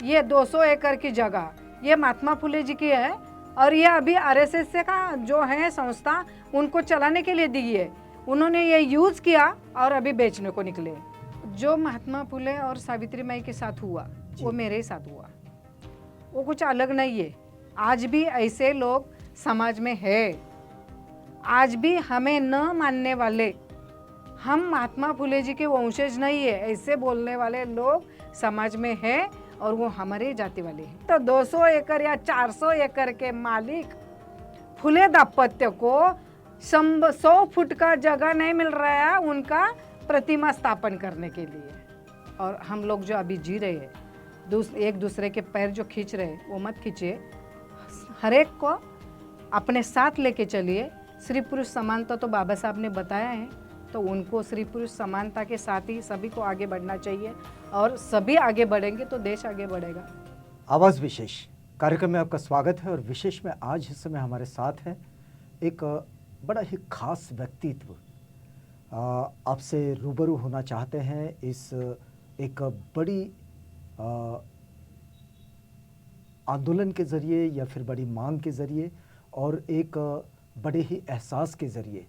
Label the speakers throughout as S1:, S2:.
S1: ये 200 एकड़ की जगह ये महात्मा फुले जी की है और ये अभी आरएसएस से का जो है संस्था उनको चलाने के लिए दी है। उन्होंने ये यूज किया और अभी बेचने को निकले। जो महात्मा फुले और सावित्री माई के साथ हुआ वो मेरे साथ हुआ, वो कुछ अलग नहीं है। आज भी ऐसे लोग समाज में है। आज भी हमें न मानने वाले, हम महात्मा फुले जी के वंशज नहीं है ऐसे बोलने वाले लोग समाज में है और वो हमारे जाति वाले हैं। तो 200 एकड़ या 400 एकड़ के मालिक फुले दाम्पत्य को 100 फुट का जगह नहीं मिल रहा है उनका प्रतिमा स्थापन करने के लिए। और हम लोग जो अभी जी रहे हैं एक दूसरे के पैर जो खींच रहे वो मत खींचिए, हर एक को अपने साथ लेके चलिए। स्त्री पुरुष समानता तो बाबा साहब ने बताया है, तो उनको स्त्री पुरुष समानता के साथ ही सभी को आगे बढ़ना चाहिए और सभी आगे बढ़ेंगे तो देश आगे बढ़ेगा।
S2: आवाज़ विशेष कार्यक्रम में आपका स्वागत है और विशेष में आज इस समय हमारे साथ है एक बड़ा ही खास व्यक्तित्व। आपसे रूबरू होना चाहते हैं इस एक बड़ी आंदोलन के ज़रिए या फिर बड़ी मांग के ज़रिए और एक बड़े ही एहसास के ज़रिए।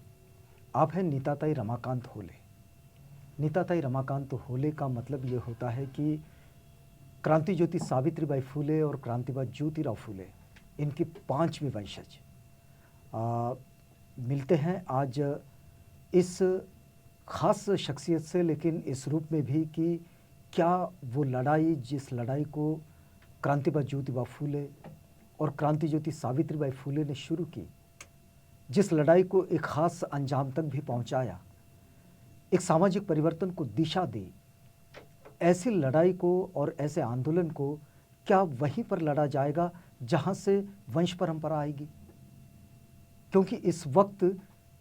S2: आप हैं नीताताई रमाकांत होले। नीताताई रमाकांत होले का मतलब ये होता है कि क्रांति ज्योति सावित्रीबाई फूले और क्रांतिबाज ज्योतिराव फूले इनकी 5वीं वंशज मिलते हैं आज इस खास शख्सियत से, लेकिन इस रूप में भी कि क्या वो लड़ाई, जिस लड़ाई को क्रांतिबाज ज्योतिबा फूले और क्रांति ज्योति सावित्रीबाई फूले ने शुरू की, जिस लड़ाई को एक ख़ास अंजाम तक भी पहुंचाया, एक सामाजिक परिवर्तन को दिशा दी, ऐसी लड़ाई को और ऐसे आंदोलन को क्या वहीं पर लड़ा जाएगा जहां से वंश परंपरा आएगी? क्योंकि इस वक्त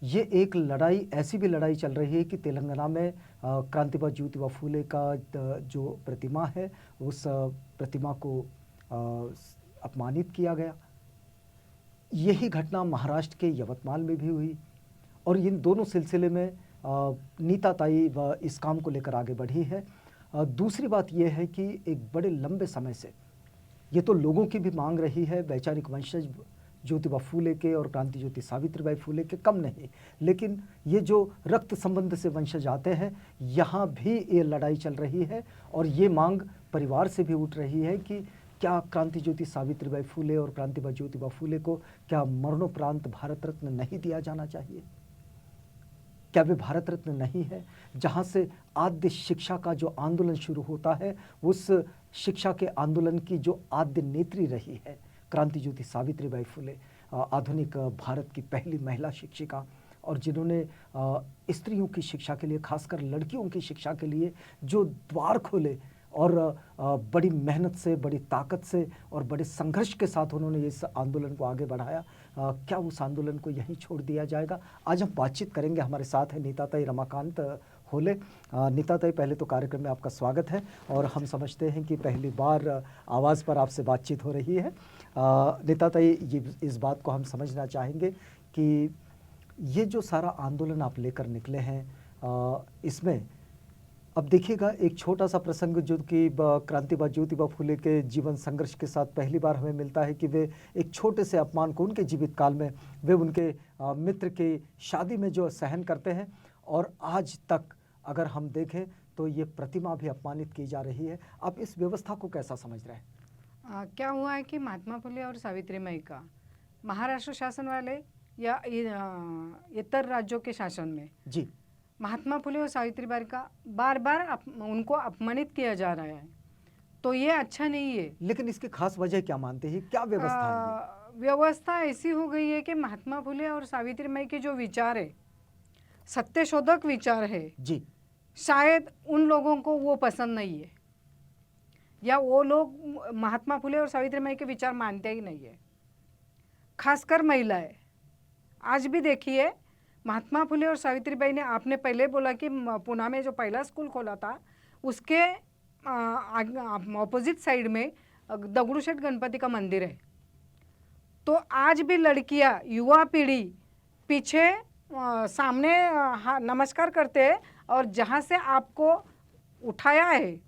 S2: ये एक लड़ाई, ऐसी भी लड़ाई चल रही है कि तेलंगाना में क्रांतिबाज ज्योतिबा फूले का जो प्रतिमा है उस प्रतिमा को अपमानित किया गया। यही घटना महाराष्ट्र के यवतमाल में भी हुई और इन दोनों सिलसिले में नीताताई व इस काम को लेकर आगे बढ़ी है। दूसरी बात यह है कि एक बड़े लंबे समय से ये तो लोगों की भी मांग रही है, वैचारिक वंशज ज्योतिबा फूले के और क्रांति ज्योति सावित्रीबाई फूले के कम नहीं, लेकिन ये जो रक्त संबंध से वंशज आते हैं यहाँ भी ये लड़ाई चल रही है और ये मांग परिवार से भी उठ रही है कि क्या क्रांति ज्योति सावित्रीबाई फूले और क्रांतिबाज ज्योतिबा फूले को क्या मरणोपरांत भारत रत्न नहीं दिया जाना चाहिए? क्या वे भारत रत्न नहीं है? जहाँ से आद्य शिक्षा का जो आंदोलन शुरू होता है, उस शिक्षा के आंदोलन की जो आद्य नेत्री रही है क्रांति ज्योति सावित्रीबाई फूले, आधुनिक भारत की पहली महिला शिक्षिका, और जिन्होंने स्त्रियों की शिक्षा के लिए, खासकर लड़कियों की शिक्षा के लिए जो द्वार खोले और बड़ी मेहनत से, बड़ी ताकत से और बड़े संघर्ष के साथ उन्होंने इस आंदोलन को आगे बढ़ाया। क्या उस आंदोलन को यहीं छोड़ दिया जाएगा? आज हम बातचीत करेंगे। हमारे साथ है नीताताई रमाकांत होले। नीताताई, पहले तो कार्यक्रम में आपका स्वागत है और हम समझते हैं कि पहली बार आवाज़ पर आपसे बातचीत हो रही है। नीताताई, इस बात को हम समझना चाहेंगे कि ये जो सारा आंदोलन आप लेकर निकले हैं, इसमें अब देखिएगा एक छोटा सा प्रसंग जो कि क्रांतिबाज ज्योतिबा फूले के जीवन संघर्ष के साथ पहली बार हमें मिलता है कि वे एक छोटे से अपमान को उनके जीवित काल में वे उनके मित्र की शादी में जो सहन करते हैं, और आज तक अगर हम देखें तो ये प्रतिमा भी अपमानित की जा रही है। आप इस व्यवस्था को कैसा समझ रहे हैं?
S1: क्या हुआ है कि महात्मा फुले और सावित्रीबाई का महाराष्ट्र शासन वाले या इतर राज्यों के शासन में
S2: जी,
S1: महात्मा फुले और सावित्रीबाई का बार बार उनको अपमानित किया जा रहा है, तो ये अच्छा नहीं है।
S2: लेकिन इसकी खास वजह क्या मानते हैं? क्या व्यवस्था है?
S1: व्यवस्था ऐसी हो गई है कि महात्मा फुले और सावित्रीबाई के जो विचार है, सत्यशोधक विचार है
S2: जी,
S1: शायद उन लोगों को वो पसंद नहीं है, या वो लोग महात्मा फुले और सावित्रीबाई के विचार मानते ही नहीं है, खासकर महिलाएं। आज भी देखिए, महात्मा फुले और सावित्रीबाई ने, आपने पहले बोला कि पुणे में जो पहला स्कूल खोला था उसके ऑपोजिट साइड में दगड़ूशेठ गणपति का मंदिर है। तो आज भी लड़कियां, युवा पीढ़ी पीछे नमस्कार करते हैं, और जहाँ से आपको उठाया है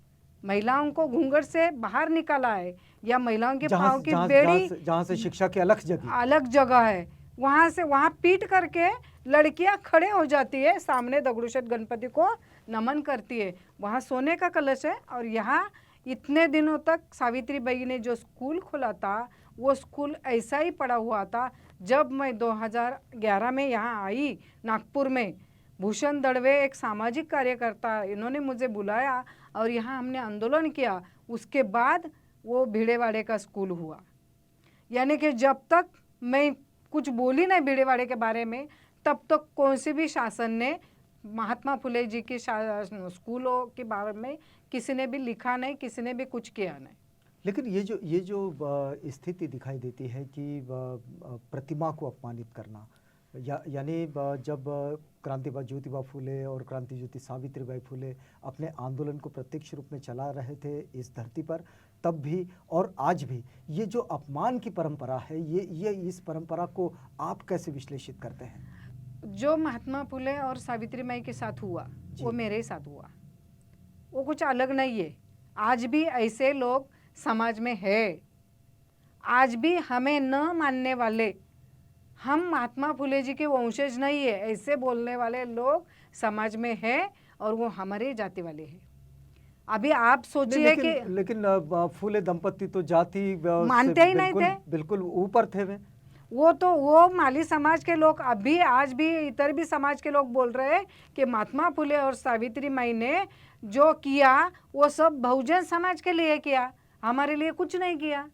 S1: महिलाओं को घूंघट से बाहर निकाला है, या महिलाओं के
S2: जहाँ
S1: पाँव की
S2: जहाँ
S1: बेड़ी
S2: जहाँ से शिक्षा की अलग जगह।
S1: अलग जगह है, वहाँ से वहाँ पीट करके लड़कियाँ खड़े हो जाती है, सामने दगड़ूशेठ गणपति को नमन करती है। वहाँ सोने का कलश है। और यहाँ इतने दिनों तक सावित्रीबाई ने जो स्कूल खोला था, वो स्कूल ऐसा ही पड़ा हुआ था। जब मैं 2011 में यहाँ आई नागपुर में, भूषण दड़वे एक सामाजिक कार्यकर्ता, इन्होंने मुझे बुलाया और यहाँ हमने आंदोलन किया। उसके बाद वो भिड़ेवाड़े का स्कूल हुआ। यानी कि जब तक मैं कुछ बोली नहीं भिड़ेवाड़े के बारे में, तब तक कौन से भी शासन ने महात्मा फुले जी के स्कूलों के बारे में किसी ने भी लिखा नहीं, किसी ने भी कुछ किया नहीं।
S2: लेकिन ये जो स्थिति दिखाई देती है कि प्रतिमा को अपमानित करना, यानी जब क्रांतिबा ज्योतिबा फुले और क्रांति ज्योति सावित्रीबाई फुले अपने आंदोलन को प्रत्यक्ष रूप में चला रहे थे इस धरती पर, तब भी और आज भी ये जो अपमान की परंपरा है, ये इस परंपरा को आप कैसे विश्लेषित करते हैं?
S1: जो महात्मा फुले और सावित्रीबाई के साथ हुआ वो मेरे साथ हुआ, वो कुछ अलग नहीं है। आज भी ऐसे लोग समाज में है। आज भी हमें न मानने वाले, हम महात्मा फुले जी के वंशज नहीं है, ऐसे बोलने वाले लोग समाज में है, और वो हमारे जाति वाले हैं। अभी आप सोचिए कि
S2: लेकिन फुले दंपति तो जाति
S1: मानते ही नहीं थे,
S2: बिल्कुल ऊपर थे वे।
S1: वो माली समाज के लोग, अभी आज भी इतर भी समाज के लोग बोल रहे हैं कि महात्मा फुले और सावित्रीबाई ने जो किया वो सब बहुजन समाज के लिए किया, हमारे लिए कुछ नहीं किया।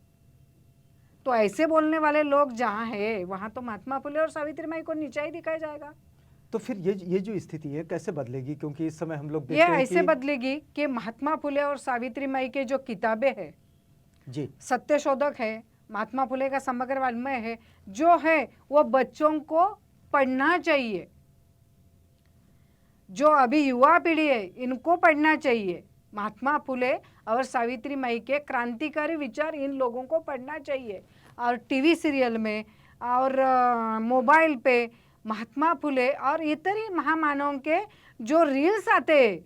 S1: तो ऐसे बोलने वाले लोग जहाँ है, वहाँ तो महात्मा फुले और सावित्रीबाई को नीचा ही दिखाया जाएगा।
S2: तो फिर ये जो स्थिति है कैसे बदलेगी? क्योंकि इस समय हम लोग
S1: ये
S2: देखते हैं
S1: ऐसे बदलेगी कि महात्मा फुले और सावित्रीबाई के जो किताबें हैं
S2: जी,
S1: सत्यशोधक है, महात्मा फुले का समग्र वाङ्मय है, जो है वो बच्चों को पढ़ना चाहिए। जो अभी युवा पीढ़ी है इनको पढ़ना चाहिए। महात्मा फुले और सावित्रीबाई के क्रांतिकारी विचार इन लोगों को पढ़ना चाहिए। और टीवी सीरियल में और मोबाइल पे महात्मा फुले और इतर ही महामानवों के जो रील्स आते हैं,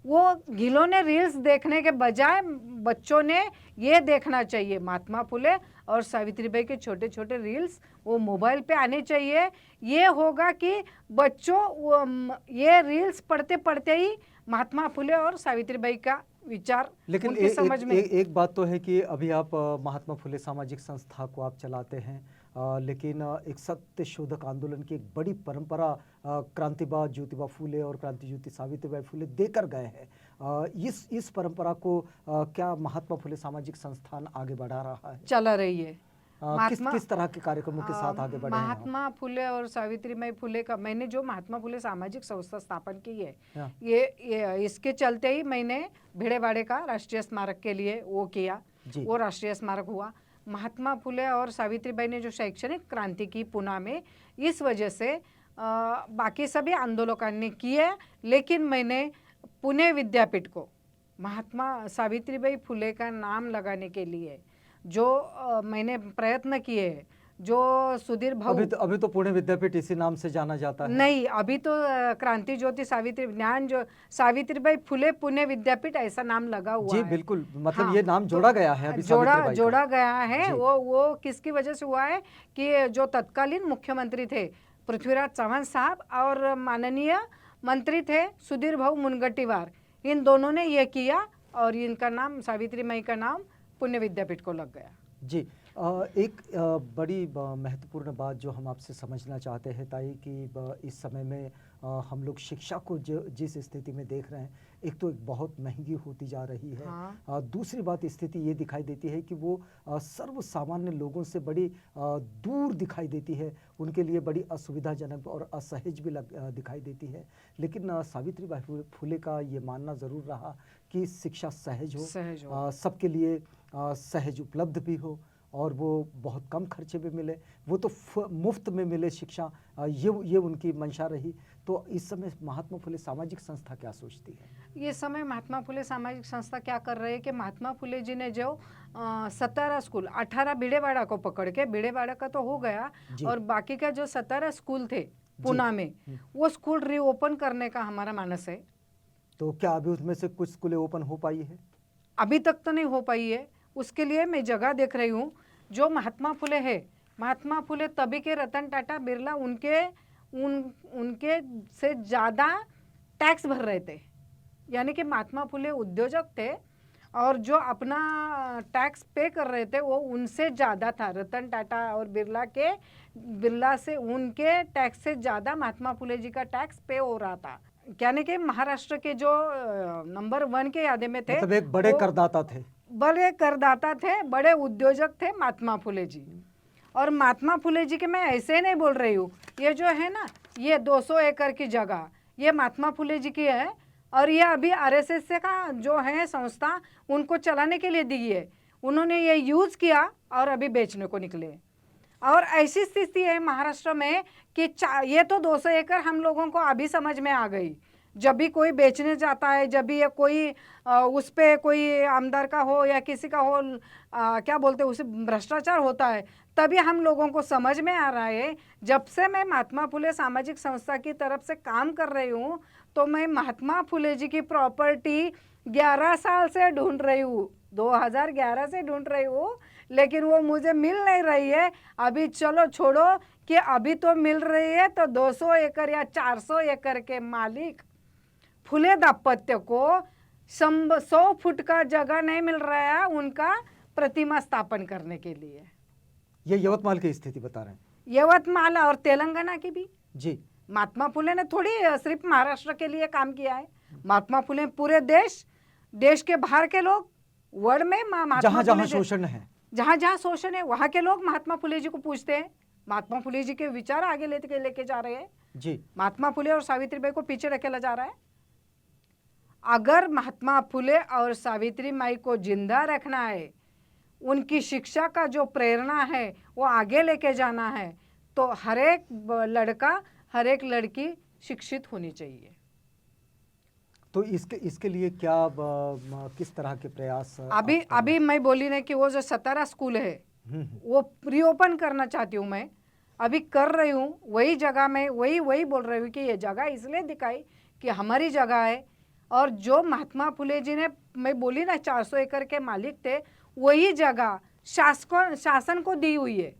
S1: वो घिलौने रील्स देखने के बजाय बच्चों ने ये देखना चाहिए, महात्मा फुले और सावित्रीबाई के छोटे छोटे रील्स वो मोबाइल पे आने चाहिए। ये होगा कि बच्चों ये रील्स पढ़ते पढ़ते ही महात्मा फुले और सावित्रीबाई का विचार
S2: लेकिन
S1: उनके समझ में।
S2: एक बात तो है कि अभी आप महात्मा फुले सामाजिक संस्था को आप चलाते हैं, लेकिन एक सत्य शोधक आंदोलन की एक बड़ी परंपरा क्रांतिबा ज्योतिबा फुले और क्रांति ज्योति सावित्रीबाई फुले देकर गए हैं। इस परंपरा को क्या महात्मा फुले सामाजिक संस्थान आगे बढ़ा रहा है? चला
S1: रही है।
S2: किस तरह के कार्यक्रमों के साथ आगे बढ़े हैं?
S1: महात्मा फुले और सावित्रीबाई फुले का मैंने जो महात्मा फुले सामाजिक संस्था स्थापन की है, ये इसके चलते ही मैंने भिड़ेवाड़े का राष्ट्रीय स्मारक के लिए वो किया, वो राष्ट्रीय स्मारक हुआ। महात्मा फुले और सावित्रीबाई ने जो शैक्षणिक क्रांति की पुणे में, इस वजह से बाकी सभी आंदोलकों ने किए, लेकिन मैंने पुणे विद्यापीठ को महात्मा सावित्रीबाई फुले का नाम लगाने के लिए जो मैंने प्रयत्न किए, जो सुधीर भाऊ,
S2: अभी तो पुणे विद्यापीठ इसी नाम से जाना जाता है।
S1: नहीं, अभी तो क्रांति ज्योति सावित्रीबाई फुले पुणे विद्यापीठ ऐसा नाम लगा हुआ
S2: जी,
S1: है।
S2: बिल्कुल, मतलब
S1: हाँ,
S2: ये नाम जोड़ा गया है अभी,
S1: जोड़ा गया है। वो किसकी वजह से हुआ है कि जो तत्कालीन मुख्यमंत्री थे पृथ्वीराज चौहान साहब और माननीय मंत्री थे सुधीर भाऊ मुनगंटीवार, इन दोनों ने ये किया और इनका नाम सावित्रीबाई का नाम पुणे विद्यापीठ को लग गया।
S2: जी, एक बड़ी महत्वपूर्ण बात जो हम आपसे समझना चाहते हैं ताई, कि इस समय में हम लोग शिक्षा को जिस स्थिति में देख रहे हैं, एक तो एक बहुत महंगी होती जा रही है।
S1: हाँ।
S2: दूसरी बात स्थिति ये दिखाई देती है कि वो सर्व सामान्य लोगों से बड़ी दूर दिखाई देती है, उनके लिए बड़ी असुविधाजनक और असहज भी दिखाई देती है। लेकिन सावित्रीबाई फुले का ये मानना ज़रूर रहा कि शिक्षा सहज हो, सबके लिए सहज उपलब्ध भी हो और वो बहुत कम खर्चे में मिले, वो तो मुफ्त में मिले शिक्षा, ये उनकी मंशा रही। तो इस समय महात्मा फुले सामाजिक संस्था क्या सोचती है?
S1: ये समय महात्मा फुले सामाजिक संस्था क्या कर रहे हैं कि महात्मा फुले जी ने जो 17 स्कूल, 18 भिड़ेवाड़ा को पकड़ के, भिड़ेवाड़ा का तो हो गया, और बाकी का जो 17 स्कूल थे पुणे में, वो स्कूल रीओपन करने का हमारा मानस है।
S2: तो क्या अभी उसमें से कुछ स्कूलें ओपन हो पाई है?
S1: अभी तक तो नहीं हो पाई है। उसके लिए मैं जगह देख रही हूँ। जो महात्मा फुले है, महात्मा फुले तभी के रतन टाटा बिरला उनके से ज़्यादा टैक्स भर रहे थे। यानी कि महात्मा फुले उद्योजक थे और जो अपना टैक्स पे कर रहे थे वो उनसे ज़्यादा था। रतन टाटा और बिरला से उनके टैक्स से ज़्यादा महात्मा फुले जी का टैक्स पे हो रहा था। यानी कि महाराष्ट्र के जो नंबर 1 के यादे में थे,
S2: मतलब एक बड़े करदाता थे,
S1: बड़े उद्योजक थे महात्मा फुले जी। और महात्मा फुले जी के मैं ऐसे नहीं बोल रही हूँ, ये जो है ना, ये 200 एकड़ की जगह ये महात्मा फुले जी की है और ये अभी आरएसएस से का जो है संस्था उनको चलाने के लिए दी है। उन्होंने ये यूज़ किया और अभी बेचने को निकले। और ऐसी स्थिति है महाराष्ट्र में कि ये तो 200 एकड़ हम लोगों को अभी समझ में आ गई। जब भी कोई बेचने जाता है, जब भी ये कोई उस पे कोई आमदार का हो या किसी का हो, क्या बोलते हैं उसे, भ्रष्टाचार होता है, तभी हम लोगों को समझ में आ रहा है। जब से मैं महात्मा फुले सामाजिक संस्था की तरफ से काम कर रही हूँ तो मैं महात्मा फुले जी की प्रॉपर्टी 11 साल से ढूंढ रही हूँ, 2011 से ढूंढ रही हूँ, लेकिन वो मुझे मिल नहीं रही है। अभी चलो छोड़ो कि अभी तो मिल रही है, तो 200 एकड़ या 400 एकड़ के मालिक फुले दाम्पत्य को 100 फुट का जगह नहीं मिल रहा है उनका प्रतिमा स्थापन करने के लिए।
S2: ये यवतमाल की स्थिति बता रहे हैं।
S1: यवतमाल और तेलंगाना की भी
S2: जी।
S1: महात्मा फुले ने थोड़ी सिर्फ महाराष्ट्र के लिए काम किया है। महात्मा फुले पूरे देश के बाहर के लोग, वर्ल्ड में
S2: जहाँ जहाँ शोषण है,
S1: जहाँ शोषण है वहाँ के लोग महात्मा फुले जी को पूछते हैं। महात्मा फुले जी के विचार आगे लेके जा रहे हैं
S2: जी।
S1: महात्मा फुले और सावित्रीबाई को पीछे रखेला जा रहा है। अगर महात्मा फुले और सावित्री माई को जिंदा रखना है, उनकी शिक्षा का जो प्रेरणा है वो आगे लेके जाना है, तो हर एक लड़का हर एक लड़की शिक्षित होनी चाहिए।
S2: तो इसके लिए क्या किस तरह के प्रयास
S1: अभी मैं बोली ना कि वो जो 17 स्कूल है वो रीओपन करना चाहती हूँ। मैं अभी कर रही हूँ वही जगह में, वही बोल रही हूँ कि ये जगह इसलिए दिखाई कि हमारी जगह है। और जो महात्मा फुले जी ने, मैं बोली ना 400 एकड़ के मालिक थे, वही जगह शासन को दी हुई है।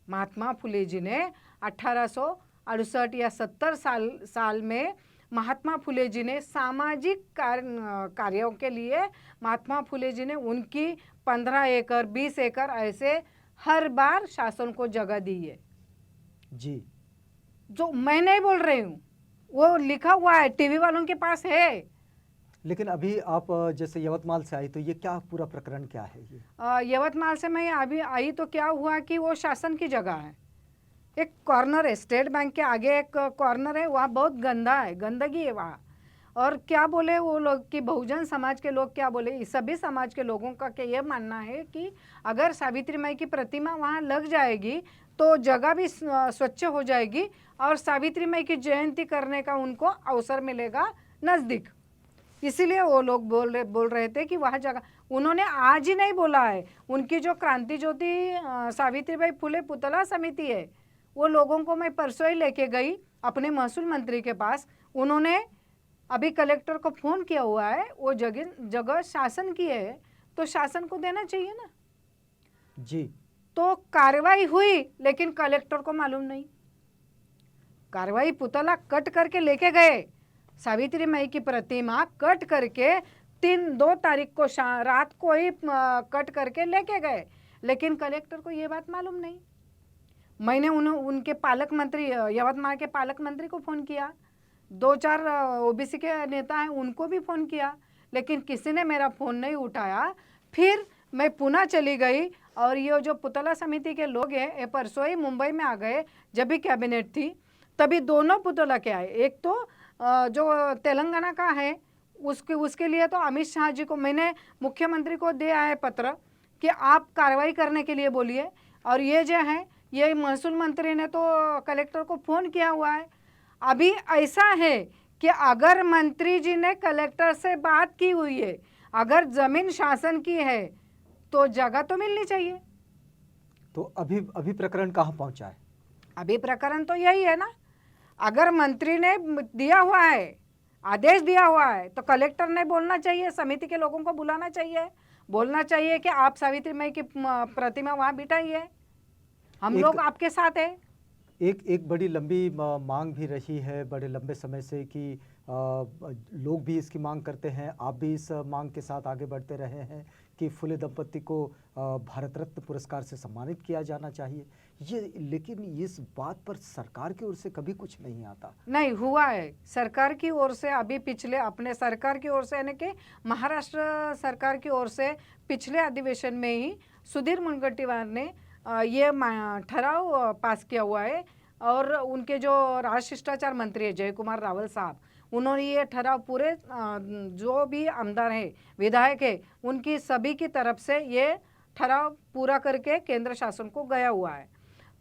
S1: महात्मा फुले जी ने 1868 या 70 साल में महात्मा फुले जी ने सामाजिक कार्यों के लिए महात्मा फुले जी ने उनकी 15 एकड़ 20 एकड़ ऐसे हर बार शासन को जगह दी है
S2: जी।
S1: जो मैं नहीं बोल रही हूँ, वो लिखा हुआ है, टीवी वालों के पास है।
S2: लेकिन अभी आप जैसे यवतमाल से आई, तो ये क्या पूरा प्रकरण क्या है ये?
S1: यवतमाल से मैं अभी आई तो क्या हुआ कि वो शासन की जगह है। एक कॉर्नर है, स्टेट बैंक के आगे एक कॉर्नर है, वहाँ बहुत गंदा है, गंदगी है वहाँ। और क्या बोले वो लोग कि बहुजन समाज के लोग क्या बोले, सभी समाज के लोगों का क्या ये मानना है कि अगर सावित्री माई की प्रतिमा वहाँ लग जाएगी तो जगह भी स्वच्छ हो जाएगी और सावित्री माई की जयंती करने का उनको अवसर मिलेगा नज़दीक। इसीलिए वो लोग बोल रहे थे कि वह जगह, उन्होंने आज ही नहीं बोला है, उनकी जो क्रांति ज्योति सावित्रीबाई फुले पुतला समिति है, वो लोगों को मैं परसों ही लेके गई अपने महसूल मंत्री के पास। उन्होंने अभी कलेक्टर को फ़ोन किया हुआ है, वो जगह शासन की है तो शासन को देना चाहिए ना
S2: जी।
S1: तो कार्रवाई हुई, लेकिन कलेक्टर को मालूम नहीं। कार्रवाई पुतला कट करके लेके गए, सावित्री माई की प्रतिमा कट करके 2 तारीख को रात को ही कट करके लेके गए, लेकिन कलेक्टर को ये बात मालूम नहीं। मैंने उनके पालक मंत्री, यवतमाल के पालक मंत्री को फ़ोन किया, 2-4 ओबीसी के नेता हैं उनको भी फ़ोन किया, लेकिन किसी ने मेरा फ़ोन नहीं उठाया। फिर मैं पुणे चली गई और ये जो पुतला समिति के लोग हैं ये परसों ही मुंबई में आ गए। जब भी कैबिनेट थी तभी दोनों पुतला के आए। एक तो जो तेलंगाना का है उसके लिए तो अमित शाह जी को मैंने मुख्यमंत्री को दिया है पत्र कि आप कार्रवाई करने के लिए बोलिए, और ये जो है ये महसूल मंत्री ने तो कलेक्टर को फ़ोन किया हुआ है। अभी ऐसा है कि अगर मंत्री जी ने कलेक्टर से बात की हुई है, अगर ज़मीन शासन की है तो जगह तो मिलनी चाहिए।
S2: तो अभी प्रकरण कहाँ पहुँचा है?
S1: अभी प्रकरण तो यही है ना, अगर मंत्री ने दिया हुआ है, आदेश दिया हुआ है तो कलेक्टर ने बोलना चाहिए, समिति के लोगों को बुलाना चाहिए, बोलना चाहिए कि आप सावित्री माई की प्रतिमा वहाँ बिठाइए, हम
S2: एक
S1: लोग आपके साथ है।
S2: एक बड़ी लंबी मांग भी रही है बड़े लंबे समय से कि लोग भी इसकी मांग करते हैं, आप भी इस मांग के साथ आगे बढ़ते रहे हैं कि फुले दंपति को भारत रत्न पुरस्कार से सम्मानित किया जाना चाहिए। ये लेकिन इस बात पर सरकार की ओर से कभी कुछ नहीं आता।
S1: नहीं हुआ है सरकार की ओर से, अभी पिछले अपने सरकार की ओर से यानी कि महाराष्ट्र सरकार की ओर से पिछले अधिवेशन में ही सुधीर मुनगंटीवार ने ये ठराव पास किया हुआ है, और उनके जो राज शिष्टाचार मंत्री है जय कुमार रावल साहब, उन्होंने ये ठराव पूरे जो भी आमदार हैं विधायक है उनकी सभी की तरफ से ये ठराव पूरा करके केंद्र शासन को गया हुआ है।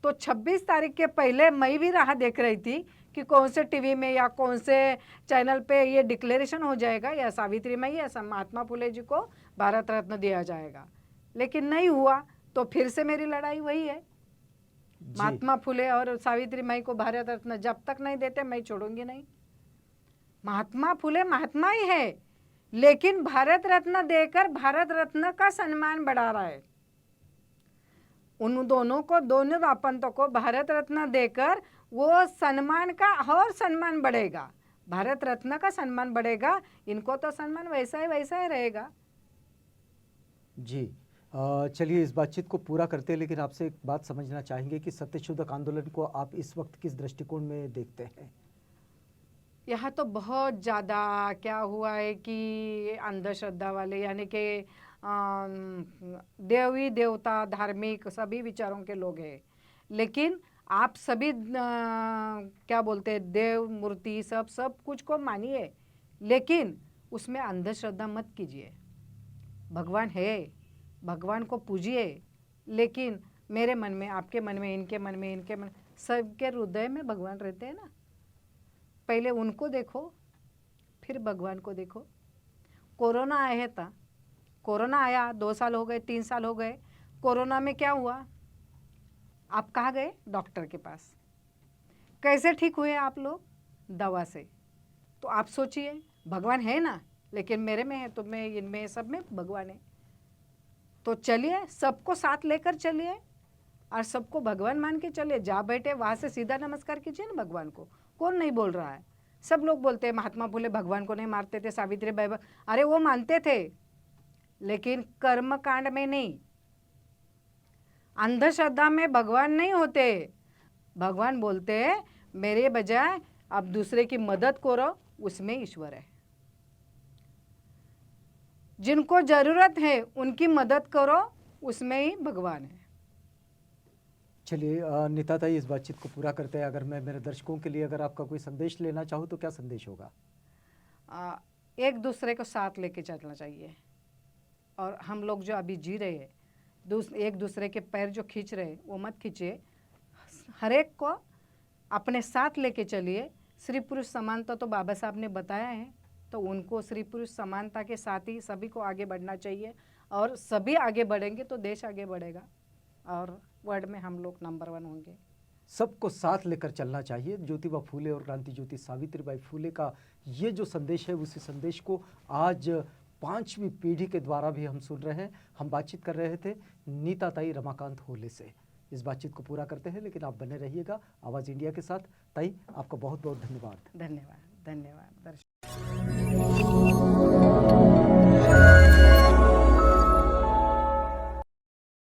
S1: तो 26 तारीख के पहले मैं भी राह देख रही थी कि कौन से टीवी में या कौन से चैनल पे ये डिक्लेरेशन हो जाएगा या सावित्री माई या महात्मा फुले जी को भारत रत्न दिया जाएगा, लेकिन नहीं हुआ। तो फिर से मेरी लड़ाई वही है, महात्मा फुले और सावित्री माई को भारत रत्न जब तक नहीं देते मैं छोड़ूंगी नहीं। महात्मा फुले महात्मा ही है, लेकिन भारत रत्न देकर भारत रत्न का सम्मान बढ़ा रहा है। उन दोनों को, दोनों वापंतों को भारत रत्न देकर वो सम्मान का और सम्मान बढ़ेगा, भारत रत्न का सम्मान बढ़ेगा, इनको तो सम्मान वैसा ही रहेगा।
S2: जी चलिए इस बातचीत को पूरा करते हैं, लेकिन आपसे एक बात समझना चाहेंगे कि सत्यशोधक आंदोलन को आप इस वक्त किस दृष्टिकोण में देखते हैं?
S1: यहाँ तो बहुत ज़्यादा क्या हुआ है कि अंधश्रद्धा वाले यानी कि देवी देवता धार्मिक सभी विचारों के लोग हैं, लेकिन आप सभी क्या बोलते हैं देव मूर्ति सब कुछ को मानिए, लेकिन उसमें अंधश्रद्धा मत कीजिए। भगवान है, भगवान को पूजिए, लेकिन मेरे मन में, आपके मन में, इनके मन में, इनके मन, सबके हृदय में भगवान रहते हैं ना। पहले उनको देखो फिर भगवान को देखो। कोरोना आया था, कोरोना आया 2 साल हो गए, 3 साल हो गए, कोरोना में क्या हुआ? आप कहाँ गए? डॉक्टर के पास। कैसे ठीक हुए आप लोग? दवा से। तो आप सोचिए भगवान है ना, लेकिन मेरे में है, तुम में, इनमें, सब में भगवान है। तो चलिए सबको साथ लेकर चलिए और सबको भगवान मान के चलिए। जहाँ बैठे वहाँ से सीधा नमस्कार कीजिए ना भगवान को। कौन नहीं बोल रहा है? सब लोग बोलते हैं महात्मा फुले भगवान को नहीं मारते थे, सावित्री बाई, अरे वो मानते थे, लेकिन कर्म कांड में नहीं। अंधश्रद्धा में भगवान नहीं होते। भगवान बोलते हैं मेरे बजाय आप दूसरे की मदद करो, उसमें ईश्वर है। जिनको जरूरत है उनकी मदद करो, उसमें ही भगवान है।
S2: चलिए नीताताई इस बातचीत को पूरा करते हैं। अगर मैं मेरे दर्शकों के लिए अगर आपका कोई संदेश लेना चाहूँ तो क्या संदेश होगा?
S1: एक दूसरे को साथ लेके चलना चाहिए, और हम लोग जो अभी जी रहे हैं एक दूसरे के पैर जो खींच रहे वो मत खींचिए, हर एक को अपने साथ लेके चलिए। स्त्री पुरुष समानता तो बाबा साहब ने बताया है, तो उनको स्त्री पुरुष समानता के साथ ही सभी को आगे बढ़ना चाहिए, और सभी आगे बढ़ेंगे तो देश आगे बढ़ेगा और वर्ल्ड में हम लोग नंबर 1 होंगे।
S2: सबको साथ लेकर चलना चाहिए। ज्योतिबा फूले और क्रांति ज्योति सावित्रीबाई फूले का ये जो संदेश है, उसी संदेश को आज 5वीं पीढ़ी के द्वारा भी हम सुन रहे हैं। हम बातचीत कर रहे थे नीताताई रमाकांत होले से। इस बातचीत को पूरा करते हैं, लेकिन आप बने रहिएगा आवाज़ इंडिया के साथ। ताई आपका बहुत बहुत धन्यवाद।
S1: धन्यवाद। धन्यवाद दर्शक।